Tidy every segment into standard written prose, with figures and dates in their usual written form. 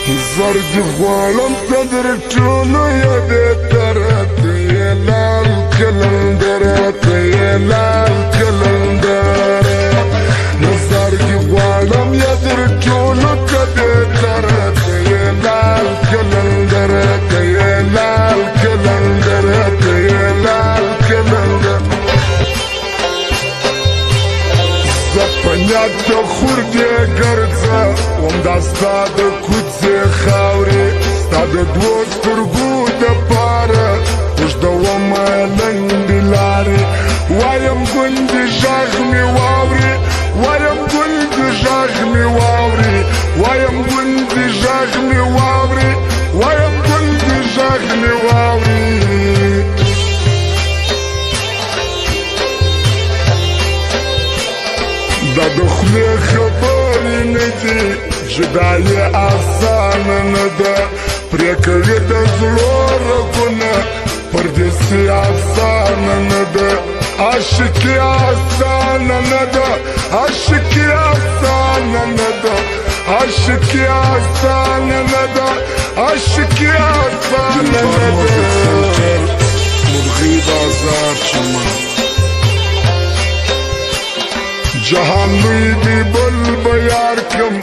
زرد غوالم تدر چونو یده ترت یلال کلندرت یلال کلندرت زرد غوالم یدر چونو کده ترت یلال کلندرت یلال کلندرت یلال کلندرت Понять хурде горца, он достат куце хаури, стада двух тургу да пара, уж да лома ландилари, ваям гунди жахми ваври, ваям гунди жахми ваври, ваям гунди жахми ваври, ваям гунди жахми ваври. دا دخلی خبری ندی جدای آسان نده پریکوی دا زلور کنه پردیسی آسان نده عاشقی آسان نده عاشقی آسان نده عاشقی آسان نده عاشقی آسان نده مرغی بازار شما جهانوی دی بل بیار کم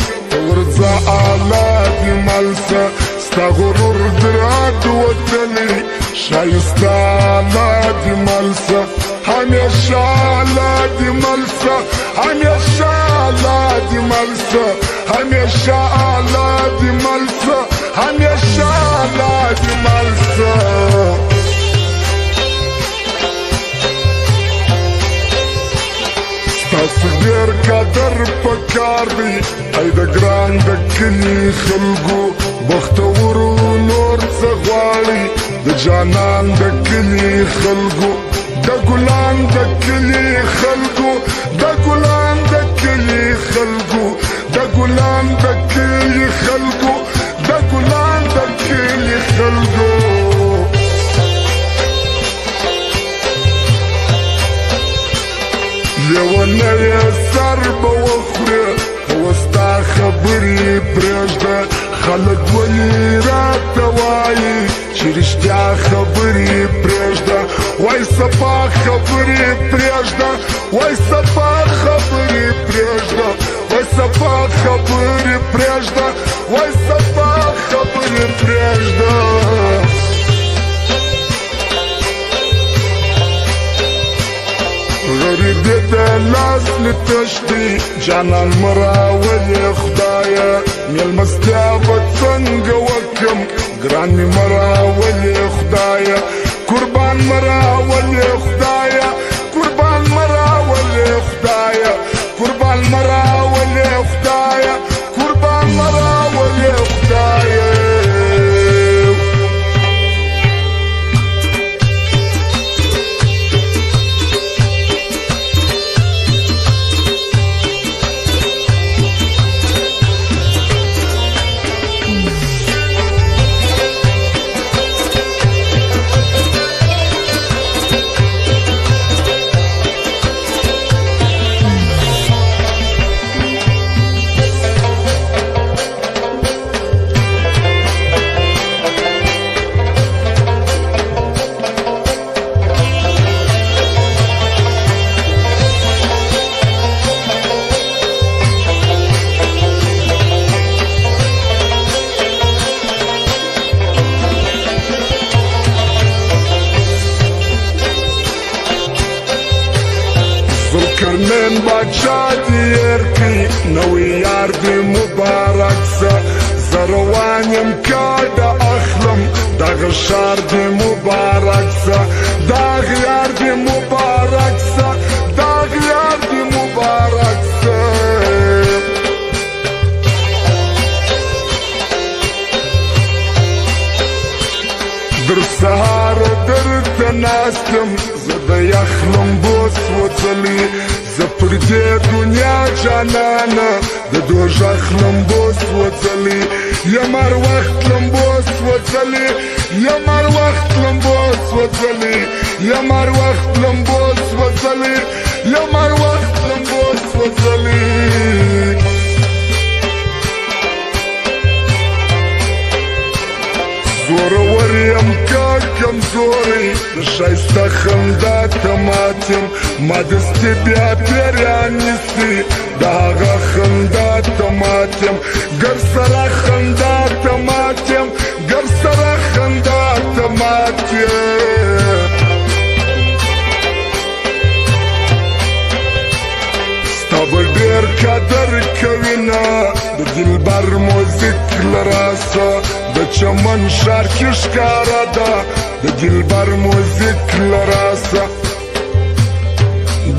ورزا آلا دی ملسا ستا غرور دراد وطلی شایستا آلا دی ملسا همیشا آلا دی ملسا همیشا آلا دی ملسا همیشا آلا دی ملسا همیشا آلا دی ملسا تاسو ډېر قدر پکار دی ای د ګران د کلي خلکو بختورو نور څه غواړي د جانان د کلي خلکو د ګلان د کلي خلکو د ګلان د کلي خلکو د ګلان د کلي خلکو د ګلان د کلي خلکو یو نوی سر به وخوره وستا خبرې پرېږده خلک ولې راته وایي چې رښتیا خبرې پرېږده وای صفا خبرې پرېږده وای صفا خبرې پرېږده وای صفا خبرې پرېږده وای صفا خبرې پرېږده غریبی ده لاس لتشتی جانان مراولی خدایا میلمستیا بطنگ وکم گرانی مراولی خدایا قربان مراولی خدایا قربان مراولی خدایا قربان مراولی خدایا قربان مراولی خدایا کرنن باچا دیر کی نوی یار دی مبارک سا زروانیم کاد اخلم داغ شار دی مبارک سا داغ یار دی مبارک سا داغ یار دی مبارک سا در سهار در تناستم زده یخلم بوس وطلی زپر دی دنیا جانانا د دوزخ لمبوس وطلی یمر وقت لمبوس وطلی یمر وقت لمبوس وطلی یمر وقت لمبوس وطلی یمر وقت لمبوس وطلی زورور یم که کمزوری د ښایسته خندا ته مات یم ما دستي بیا پیریان نیسي د هغه خندا ته مات یم ګر سره خندا ته مات یم ګر سره خندا ته مات یم ستا به ډېر قدر کوي نه د دلبر موزیک له راسه د چمن ښار کې ښکاره ده د دلبر موزیک له راسه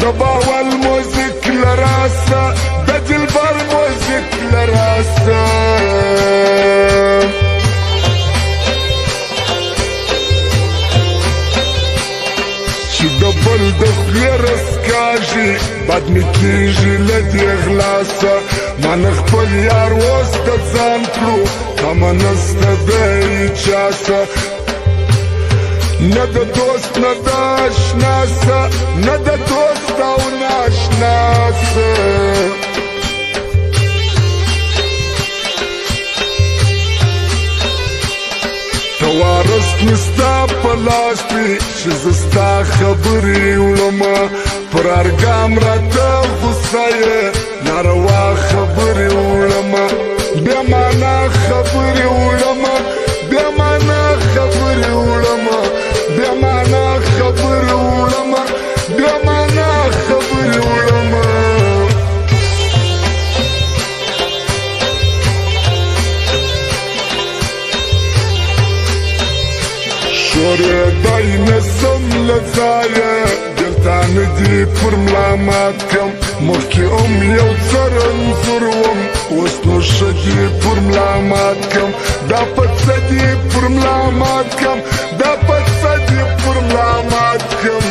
د باول موزیک له راسه د دلبر موزیک له راسه چې د بل د خولې رسکاږي بد مې کېږي له دې غلاسه ما نه خپل یار اوس د ځان کړو تمه نسته د هیچا څه نه د دوست نه د اشنا څه نه د دوست او نه اشنا څه وارث مې ستا په لاس دی چې زه ستا خبرې وړمه پر هر ګام راته غوسه یې ناروا خبرې وړمه بې معنا خبرې وړمه بې معنا خبرې وړمه بې معنا خبرې وړمه بې معنا خبرې وړمه شورېدی نسم له ځایه دلته نه دي پر ملا مات کړم مخکې هم یو څه رنځور وم اوس نو ښه دي پر ملا مات کړم دا په څه دي پر ملا مات کړم دا په څه دي پر ملا مات کړم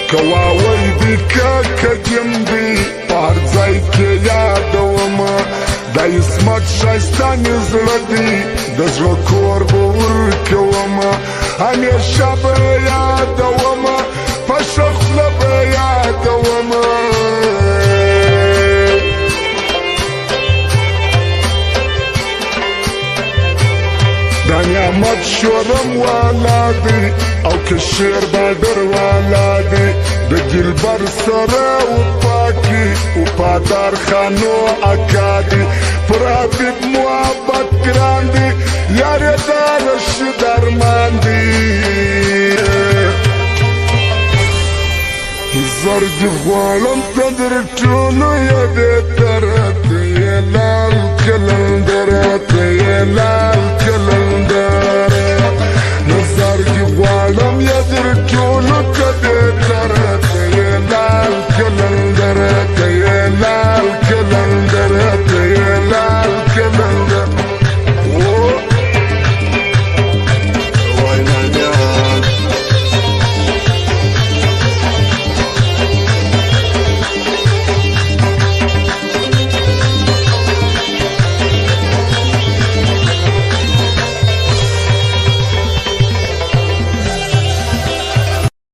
که واوی دي که کجم دي په هر ځای کې یادومه دا عصمت ښایسته مې زړه دی د زړه کور به ورکومه همیشه به یادومه په ښه خوله به یادومه دا نعمت شورم والا دی او که شیر بادر والا دی د دلبر سره وپاکي وفادار خانو اکا دی پر حبیب محبت ګران دی یار یې د رشید ارمان دی زر دې غواړم ته در ټولو یې بهتره ته یې لال قلندره ته یې لال